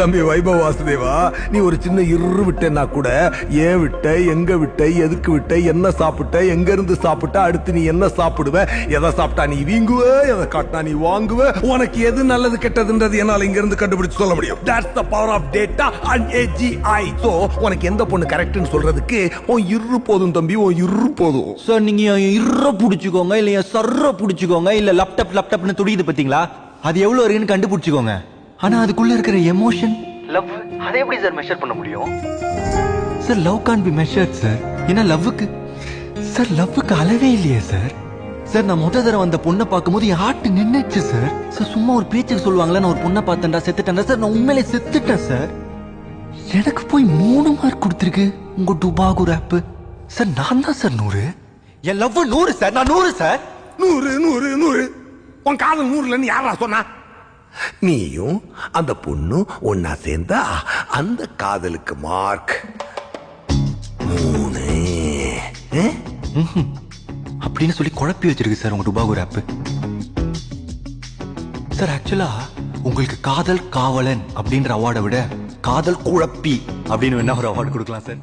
தம்பி வைபவ வாசுதேவா, நீ ஒரு சின்ன இரு விட்டேன்னா கூட ஏன் விட்ட, எங்க விட்ட, எதுக்கு விட்ட, என்ன சாப்பிட்ட, எங்க இருந்து சாப்பிட்ட, அடுத்து நீ என்ன சாப்பிடுவ, எதை சாப்பிட்டா நீ வீங்குவ, எதை காட்டினா நீ வாங்குவ, உனக்கு எது நல்லது கெட்டதுன்றது என்னால இங்க இருந்து கண்டுபிடிச்சு சொல்ல முடியும். That's the power of data and AGI. So உனக்கு எந்த பொண்ணு கரெக்ட்னு சொல்றதுக்கு உன் இரு போதும் தம்பி, உன் இரு போதும். சார் நீங்க இற புடிச்சுக்கோங்க இல்ல சர்ற புடிச்சுக்கோங்க இல்ல லேப்டாப்னு துடிக்குது பாத்தீங்களா, அது எவ்வளவு இருக்குன்னு கண்டுபிடிச்சுக்கோங்க. ஆனா அதுக்குள்ள இருக்கிற எமோஷன் லவ் அதை எப்படி சார் மெஷர் பண்ண முடியும்? Sir love can be measured sir. ஏன்னா லவ்வுக்கு அளவே இல்லையே சார். சார் நான் முத தடவை அந்த பொண்ணை பார்க்கும்போது என் ஹார்ட் நின்னுச்சு சார். சார் சும்மா ஒரு பேச்சுக்கு சொல்லுவாங்களே, நான் ஒரு பொண்ணை பார்த்தேன்டா செத்துட்டேன்டா சார். நான் உண்மையிலே செத்துட்டேன் சார். எனக்கு போய் 3 மார்க் கொடுத்துருக்கு உங்க டுபாகோ ரேப். சார் நான் தான் சார் 100. என் லவ் 100 சார். நான் 100 சார். 100 உன் காதல் 100 யாரா சொன்னா? நீயும் அந்த பொண்ணும் ஒன்னா சேர்ந்தா அந்த காதலுக்கு மார்க் 3 அப்படின்னு சொல்லி குழப்பி வச்சிருக்கு சார் உங்க டுபாகோ ரேப். சார் ஆக்சுவலா உங்களுக்கு காதல் காவலன் அப்படின்ற அவார்டை விட காதல் குழப்பி அப்படின்னு என்ன ஒரு அவார்டு கொடுக்கலாம் சார்.